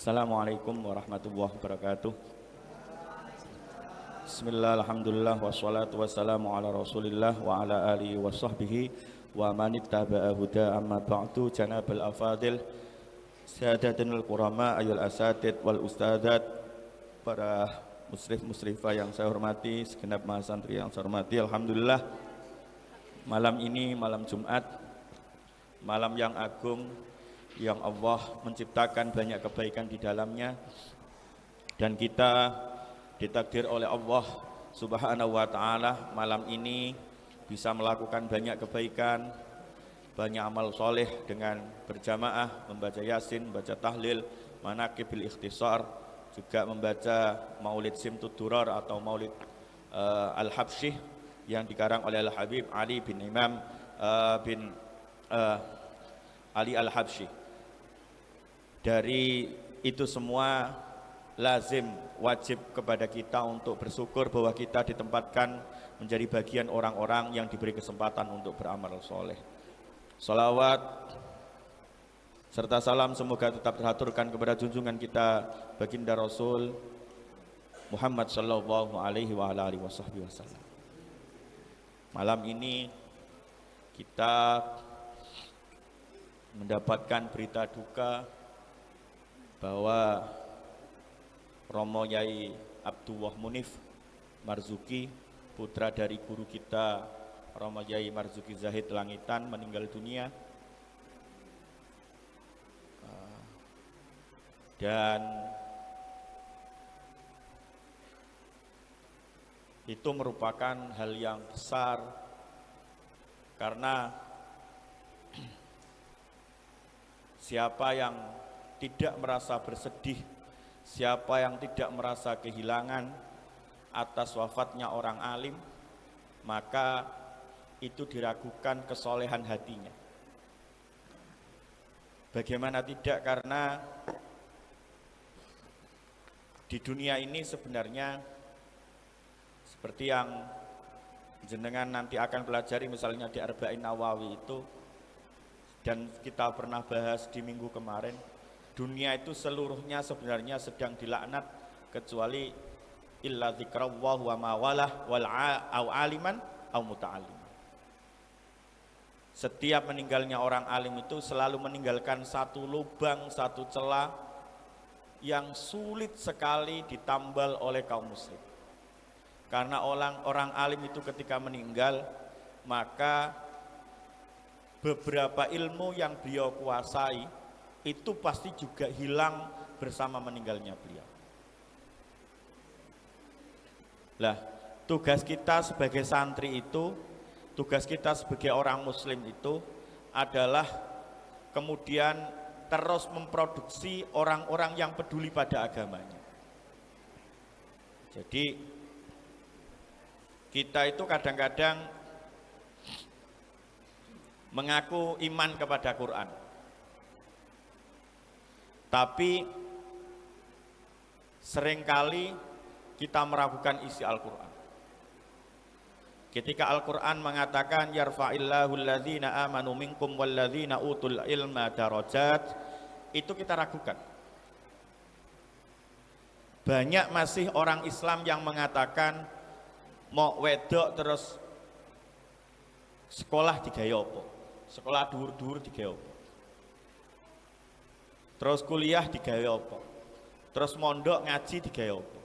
Assalamualaikum warahmatullahi wabarakatuh. Bismillah, alhamdulillah, wassalatu wassalamu ala rasulillah wa ala alihi wa sahbihi wa manittaba'a huda amma ba'du. Janabal afadil Sadatinul qurama ayul asatid wal ustadat, para musrif-musrifah yang saya hormati, segenap mahasantri yang saya hormati. Alhamdulillah, malam ini malam Jumat, malam yang agung, yang Allah menciptakan banyak kebaikan di dalamnya, dan kita ditakdir oleh Allah Subhanahu wa ta'ala malam ini bisa melakukan banyak kebaikan, banyak amal soleh dengan berjamaah, membaca yasin, membaca tahlil, manaqibil ikhtisar, juga membaca maulid Simtud Durar atau maulid Al-Habsyih yang dikarang oleh Al-Habib Ali bin Imam bin Ali Al-Habsyih. Dari itu semua lazim, wajib kepada kita untuk bersyukur bahwa kita ditempatkan menjadi bagian orang-orang yang diberi kesempatan untuk beramal soleh. Salawat serta salam semoga tetap terhaturkan kepada junjungan kita baginda Rasul Muhammad sallallahu alaihi wa alihi wasallam. Malam ini kita mendapatkan berita duka bahwa Romo Yai Abdullah Munif Marzuki, putra dari guru kita Romo Yai Marzuki Zahid Langitan, meninggal dunia. Dan itu merupakan hal yang besar karena siapa yang tidak merasa bersedih, siapa yang tidak merasa kehilangan atas wafatnya orang alim, maka itu diragukan kesolehan hatinya. Bagaimana tidak, karena di dunia ini sebenarnya seperti yang jenengan nanti akan pelajari misalnya di Arba'in Nawawi itu, dan kita pernah bahas di minggu kemarin, dunia itu seluruhnya sebenarnya sedang dilaknat kecuali illa dzikrawah wa mawalah wal au aliman au muta'allim. Setiap meninggalnya orang alim itu selalu meninggalkan satu lubang, satu celah yang sulit sekali ditambal oleh kaum muslim. Karena orang alim itu ketika meninggal, maka beberapa ilmu yang beliau kuasai itu pasti juga hilang bersama meninggalnya beliau. Lah, tugas kita sebagai santri itu, tugas kita sebagai orang muslim itu adalah kemudian terus memproduksi orang-orang yang peduli pada agamanya. Jadi kita itu kadang-kadang mengaku iman kepada Quran, tapi seringkali kita meragukan isi Al-Quran. Ketika Al-Quran mengatakan yarfa'illahu alladhina amanu minkum walladhina utul ilma darajat, itu kita ragukan. Banyak masih orang Islam yang mengatakan mau wedok terus sekolah digawe apa? Sekolah dhuwur-dhuwur digawe apa? Terus kuliah digawe apa? Terus mondok ngaji digawe apa?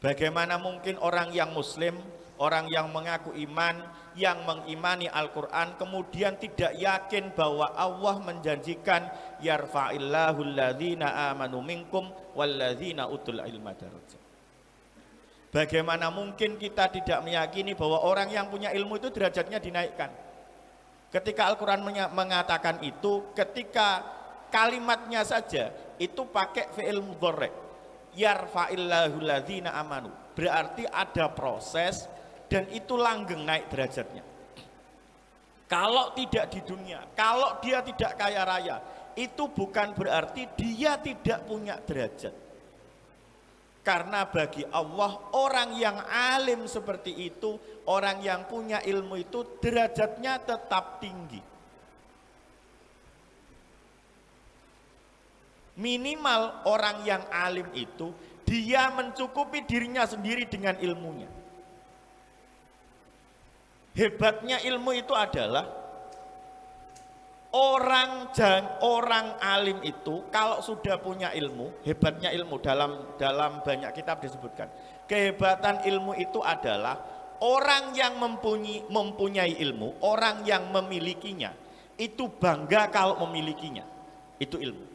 Bagaimana mungkin orang yang muslim, orang yang mengaku iman, yang mengimani Al-Quran, kemudian tidak yakin bahwa Allah menjanjikan yarfa'illahu alladhina amanu minkum walladhina utul ilma darajat. Bagaimana mungkin kita tidak meyakini bahwa orang yang punya ilmu itu derajatnya dinaikkan? Ketika Al-Quran mengatakan itu, ketika kalimatnya saja itu pakai fi'il mudhari', yarfa'illahu alladhina amanu, berarti ada proses dan itu langgeng naik derajatnya. Kalau tidak di dunia, kalau dia tidak kaya raya, itu bukan berarti dia tidak punya derajat. Karena bagi Allah, orang yang alim seperti itu, orang yang punya ilmu itu derajatnya tetap tinggi. Minimal orang yang alim itu dia mencukupi dirinya sendiri dengan ilmunya. Hebatnya ilmu itu adalah orang alim itu kalau sudah punya ilmu, hebatnya ilmu dalam banyak kitab disebutkan. Kehebatan ilmu itu adalah orang yang mempunyai ilmu, orang yang memilikinya itu bangga kalau memilikinya. Itu ilmu.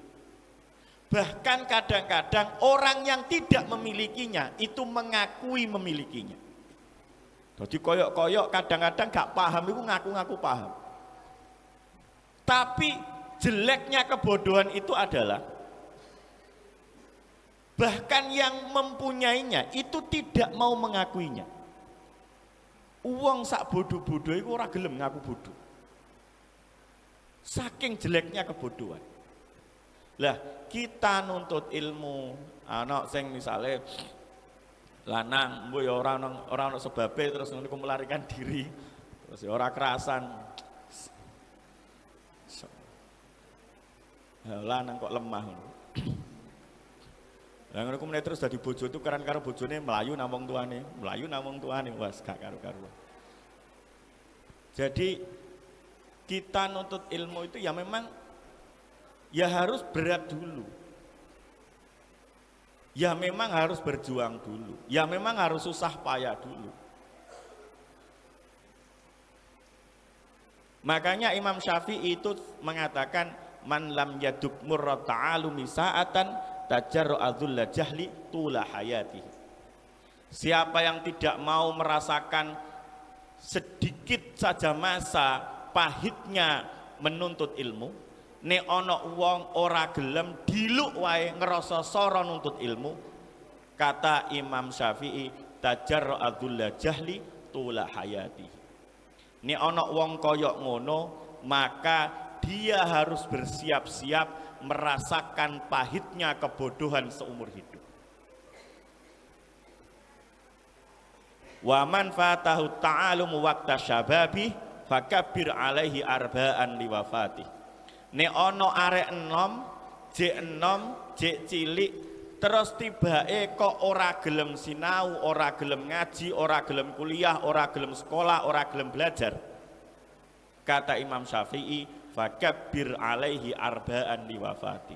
Bahkan kadang-kadang orang yang tidak memilikinya itu mengakui memilikinya. Jadi koyok-koyok kadang-kadang gak paham itu ngaku-ngaku paham. Tapi jeleknya kebodohan itu adalah bahkan yang mempunyainya itu tidak mau mengakuinya. Uang sak bodoh-bodoh itu ora gelem ngaku bodoh. Saking jeleknya kebodohan. Lah, kita nuntut ilmu, anak sing misale lanang, mbok ya ora ono sebabe terus ngono melarikan diri. Terus ya ora kerasan. Lanang kok lemah ngono. Lah ngono ku terus dadi bojo tukaran karo bojone melayu nang wong tuane, wes gak karo-karuan. Jadi kita nuntut ilmu itu ya memang ya harus berat dulu. Ya memang harus berjuang dulu. Ya memang harus susah payah dulu. Makanya Imam Syafi'i itu mengatakan man lam yaduk murra ta'alumi sa'atan tajarru'a dzulla jahli tula hayatihi. Siapa yang tidak mau merasakan sedikit saja masa pahitnya menuntut ilmu, nek ana wong ora gelem diluk wae ngerasa sora nuntut ilmu, kata Imam Syafi'i tajarru'a dzulla jahli tula hayatihi. Nek ana wong koyok ngono, maka dia harus bersiap-siap merasakan pahitnya kebodohan seumur hidup. Wa man fatahu ta'alumu waqta syababi fakabbir alaihi arba'an liwafati. Nek ana arek enom jek cilik terus tibake kok ora gelem sinau, ora gelem ngaji, ora gelem kuliah, ora gelem sekolah, ora gelem belajar. Kata Imam Syafi'i, fakabbir alaihi arba'an liwafati.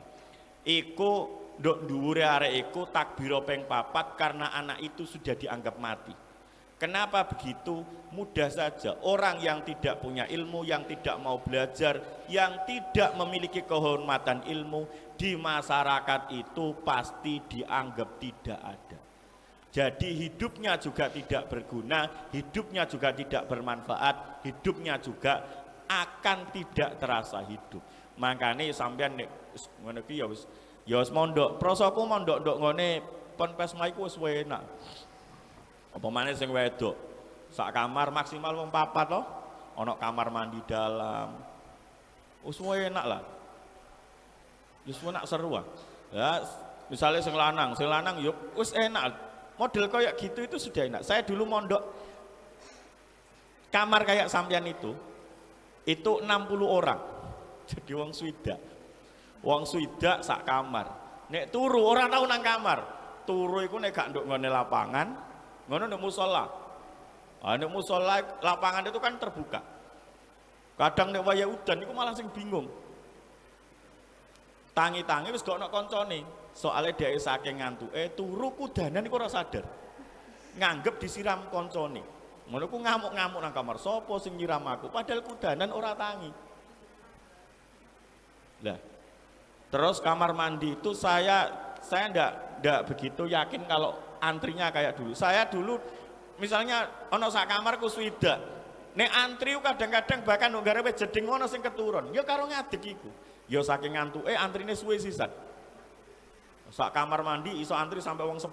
Iku nduk dhuwure arek iku takbir ping 4 karena anak itu sudah dianggap mati. Kenapa begitu? Mudah saja. Orang yang tidak punya ilmu, yang tidak mau belajar, yang tidak memiliki kehormatan ilmu di masyarakat itu pasti dianggap tidak ada. Jadi hidupnya juga tidak berguna, hidupnya juga tidak bermanfaat, hidupnya juga akan tidak terasa hidup. Makanya sampean nek ngono ki ya wis mondok, prosoku mondok-ndok ngene ponpes maiku wis enak. Apa maneh sing wedok sak kamar maksimal wong 4 loh, ana kamar mandi dalam, wis enak lah, wis enak seru ah. Ya misalnya sing lanang yuk wis enak, model kayak gitu itu sudah enak. Saya dulu mondok kamar kayak sampean itu 60 orang, jadi wong swidak sak kamar. Nek turu orang tahu nang kamar, turu iku nek gak nduk ngene lapangan, ngono nek musola. Nek musola lapangan itu kan terbuka. Kadang nek waya udan iku malah sing bingung. Tangi-tangi wis gak ono koncone. Soale dhek saking ngantuke turu kudanan iku ora sadar. Nganggep disiram koncone. Ngono ku ngamuk-ngamuk nang kamar. Sopo sing nyiram aku? Padahal kudanan ora tangi. Lah. Terus kamar mandi itu saya ndak begitu yakin kalau antrinya kayak dulu. Saya dulu misalnya ono sak kamarku swidak. Nek antri kadang-kadang bahkan nggare wis jeding ono sing keturun. Ya karo ngadeg iku. Ya saking ngantuke antrine suwe sisan. Sak kamar mandi iso antri sampai wong 10.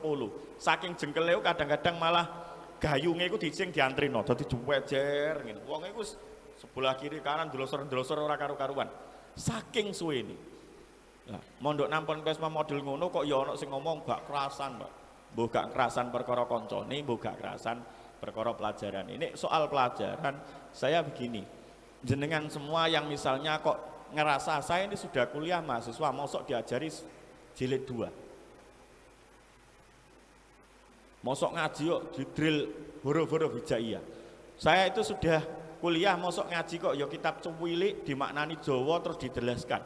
Saking jengkele kadang-kadang malah gayunge iku dicing diantrino. Dadi juwejer ngene. Wong iku sebelah kiri kanan delosor-delosor ora karu-karuan. Saking suwene. Nah, mondok nampon pesma model ngono kok ya ana sing ngomong gak kerasan, Pak. Mbok gak kerasan perkara koncone, mbok gak kerasan perkara pelajaran. Ini soal pelajaran saya begini. Jenengan semua yang misalnya kok ngerasa saya ini sudah kuliah mahasiswa, mosok diajari jilid 2. Mosok ngaji kok didrill huruf-huruf hijaiyah. Saya itu sudah kuliah mosok ngaji kok ya kitab cuwilik dimaknani Jawa terus dijelaskan.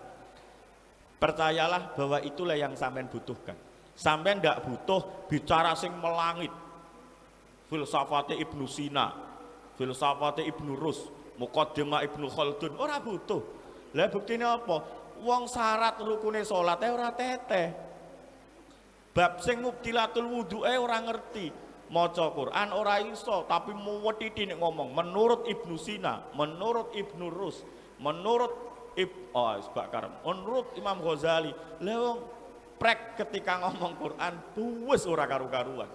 Percayalah bahwa itulah yang sampean butuhkan. Sampean ndak butuh bicara sing melangit. Filsafate Ibnu Sina, filsafate Ibnu Rus, Muqaddimah Ibnu Khaldun ora butuh. Lah buktine apa? Wong syarat rukune salate ora teteh. Bab sing mubtilatul wudu'e ora ngerti. Maca Quran ora iso, tapi muwedhi nek ngomong menurut Ibnu Sina, menurut Ibnu Rus, menurut menurut Imam Ghazali. Lah wong prek ketika ngomong Quran wis ora karu-karuan.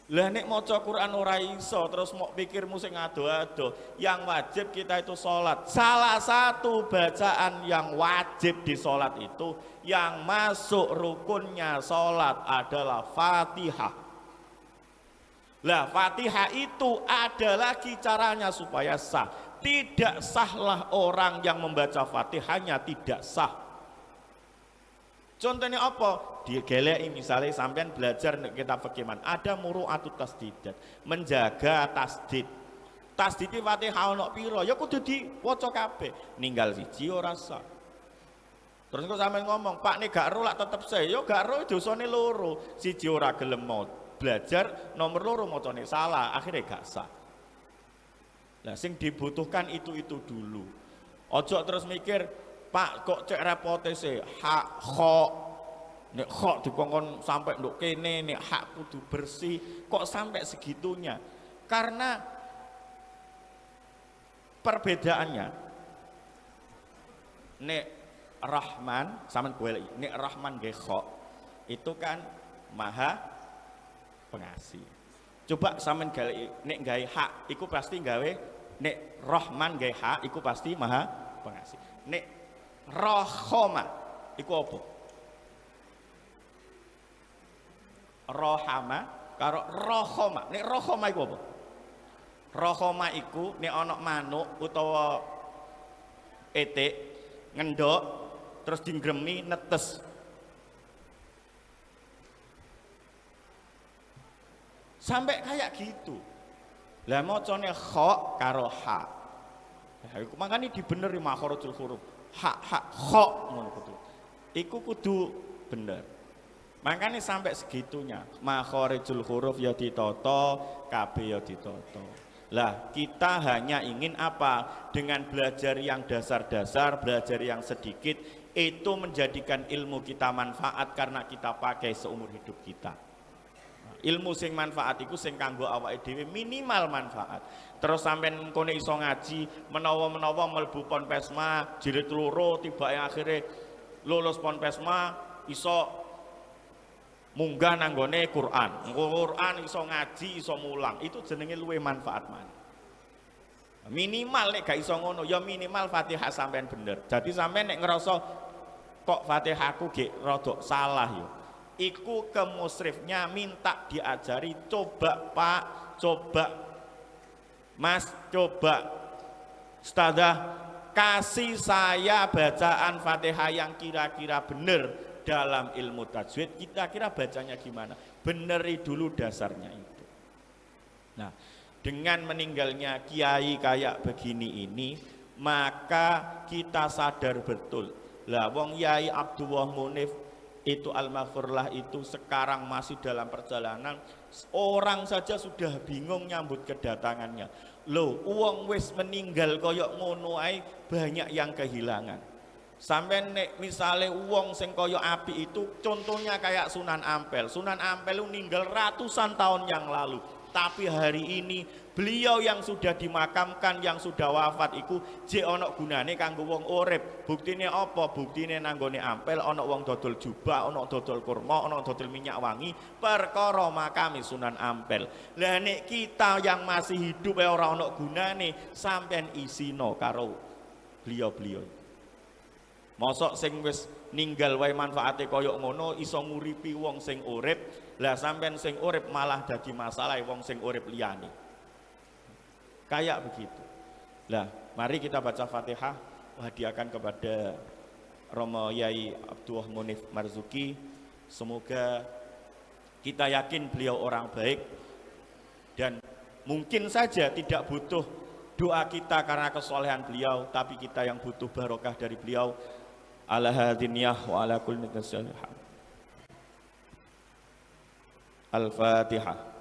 Lah nek maca Quran ora iso terus mau pikirmu sing ado-ado. Yang wajib kita itu sholat. Salah satu bacaan yang wajib di sholat itu, yang masuk rukunnya sholat adalah Fatihah. Lah Fatihah itu ada lagi caranya supaya sah. Tidak sahlah orang yang membaca Fatihahnya tidak sah. Contohnya apa? Digeleki misalnya sampean belajar nek kitab fikih ada muru'atut tasdidat, menjaga tasdid. Tasdid Fatihah ono pira? Ya kudu diwaca kabeh. Ninggal siji ora sah. Terus kok sampean ngomong, "Pak nek gak ro lak tetep sah." Ya gak ro dosane loro. Siji ora gelem mau belajar, nomor loro macane salah, akhirnya gak sah. Nah, sing dibutuhkan itu dulu. Ojo terus mikir, "Pak kok cek repote sih hak kok nek kok dikongkon sampai nduk kene nek hak kudu bersih kok sampai segitunya." Karena perbedaannya nek Rahman sampean golek nek Rahman nggih kok itu kan maha pengasih. Coba sampean golek nek gawe hak iku pasti gawe nek Rahman gawe hak iku pasti maha pengasih. Nek Rohoma iku apa? Rohama karo rohoma. Nek rohoma iku apa? Rohoma iku nek ana manuk utawa etik ngendok terus digremi netes. Sampai kayak gitu. Lah macane kha karo ha. Nah, iku makane dibeneri makharajul huruf. Hak kok ngono kudu. Iku kudu bener. Makanya sampai segitunya makharijul huruf ya ditata, kabeh ya ditata. Lah kita hanya ingin apa? Dengan belajar yang dasar-dasar, belajar yang sedikit itu menjadikan ilmu kita manfaat karena kita pakai seumur hidup kita. Ilmu sing manfaat iku sing kanggo awake dhewe minimal manfaat. Terus sampean kene iso ngaji menawa-menawa mlebu Ponpesma jilid 2 tibake akhire lulus Ponpesma iso munggah nanggone Quran. Quran iso ngaji, iso mulang. Itu jenenge luwe manfaat maneh. Minimal nek gak iso ngono ya minimal Fatihah sampean bener. Jadi sampean nek ngerasa kok Fatihahku gek rada salah ya. Iku ke musrifnya minta diajari, coba Pak, coba Mas, coba Ustadzah kasih saya bacaan Fatihah yang kira-kira benar dalam ilmu tajwid, kira-kira bacanya gimana? Beneri dulu dasarnya itu. Nah, dengan meninggalnya kiai kayak begini ini, maka kita sadar betul. Lah wong Yai Abdullah Munif itu Al-Maghfurlah itu sekarang masih dalam perjalanan, orang saja sudah bingung nyambut kedatangannya. Loh, uang wis meninggal koyok ngono ae banyak yang kehilangan. Sampai nek misale uang sing koyok api itu contohnya kayak Sunan Ampel. Sunan Ampel itu meninggal ratusan tahun yang lalu. Tapi hari ini beliau yang sudah dimakamkan, yang sudah wafat iku jek ana gunane kanggo wong urip. Buktine apa? Buktine nanggone Ampel ana wong dodol jubah, ana dodol kurma, ana dodol minyak wangi, perkara makame Sunan Ampel. Lah nek kita yang masih hidup ora ana gunane, sampean isino karo beliau-beliau. Mosok sing wis ninggal wae manfaate koyok ngono iso nguripi wong sing urip. Lah sampean sing urip malah dadi masalah wong sing urip liyane. Kayak begitu. Lah, mari kita baca Fatihah hadiahkan kepada Romo Yai Abdullah Munif Marzuki. Semoga kita yakin beliau orang baik dan mungkin saja tidak butuh doa kita karena kesolehan beliau, tapi kita yang butuh barokah dari beliau. Ala hadiniyah wa ala kulli nasihat. Al-Fatihah.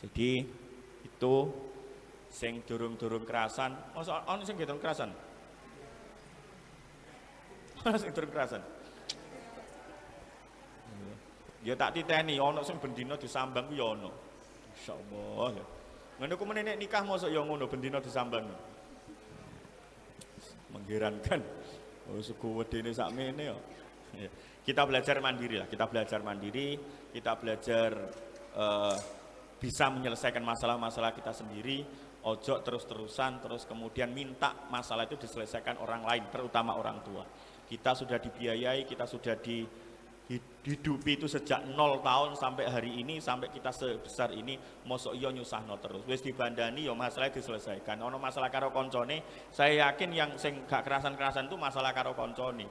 Jadi itu sing durung-durung kerasan, masa ono sing durung kerasan? Ono sing durung kerasan. Ya tak titeni ono sing bendina disambang ku ya ono. Insyaallah ya. Ngono ku meneh nikah mosok ya ngono bendina disambang. Mengherankan. Oh suku wedene sakmene ya. Kita belajar mandiri lah, kita belajar mandiri, kita belajar bisa menyelesaikan masalah-masalah kita sendiri, ojo terus-terusan terus kemudian minta masalah itu diselesaikan orang lain, terutama orang tua. Kita sudah dibiayai, kita sudah dihidupi itu sejak 0 tahun sampai hari ini, sampai kita sebesar ini, mosok iya nyusahno terus. Wis dibandani ya masalah diselesaikan. Ono masalah karo koncone, saya yakin yang sing gak kerasan-kerasan itu masalah karo koncone.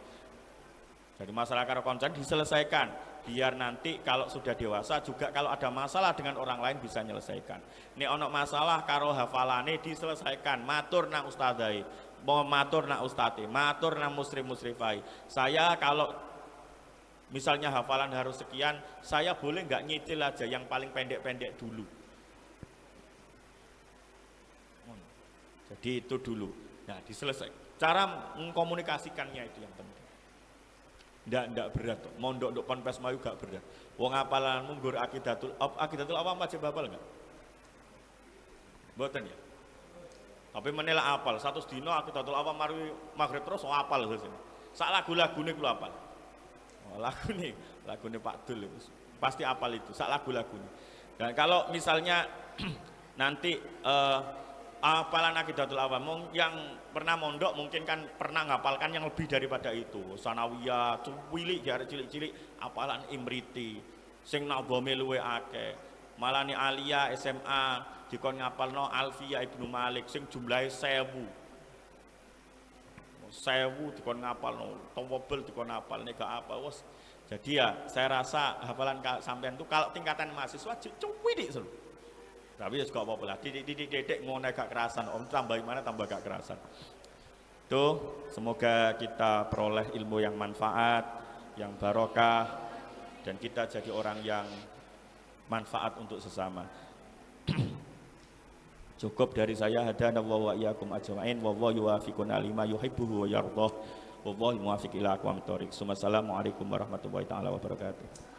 Jadi masalah karo koncone diselesaikan. Biar nanti kalau sudah dewasa juga kalau ada masalah dengan orang lain bisa menyelesaikan. Nek ono masalah karo hafalane diselesaikan, matur nang ustadzai, mau matur nang ustate, matur nang musrif-musrifai. Saya kalau misalnya hafalan harus sekian, saya boleh nggak nyicil aja yang paling pendek-pendek dulu. Jadi itu dulu. Nah, diselesaikan. Cara mengkomunikasikannya itu yang penting. Ndak berat, mondok ndok ponpes mayu gak berat. Wong apalanmu nggur akidatul awam wajib hafal enggak? Mboten ya. Tapi menela apal, satu dino akidatul awam mari maghrib terus apal terus. Sak lagu-lagune kula apal. Oh, lagune Pak Dul itu. Pasti apal itu, sak lagu-lagune. Dan kalau misalnya nanti apalan akidatul awam yang pernah mondok mungkin kan pernah ngapalkan yang lebih daripada itu. Sanawiyah, cilik jare cilik-cilik apalan imriti sing nabome luwe akeh. Malani Aliyah SMA dikon ngapalno Alfiyah Ibnu Malik sing jumlahe 1000 dikon ngapalno, Tawabel dikon ngapal nek gak apa wes. Jadi ya saya rasa hafalan sampean itu kalau tingkatan mahasiswa cilik seru. Tapi ya juga apa-apa lah, didik ngono gak kerasan, om tambah gimana tambah gak kerasan. Tuh, semoga kita peroleh ilmu yang manfaat, yang barokah, dan kita jadi orang yang manfaat untuk sesama. Cukup dari saya, hadanallahu wa iyyakum ajma'in, wallahu yuwaffiquna lima yuhibbu wa yardha, wallahu muwaffiq ila aqwamit thoriq. Assalamualaikum warahmatullahi taala wabarakatuh.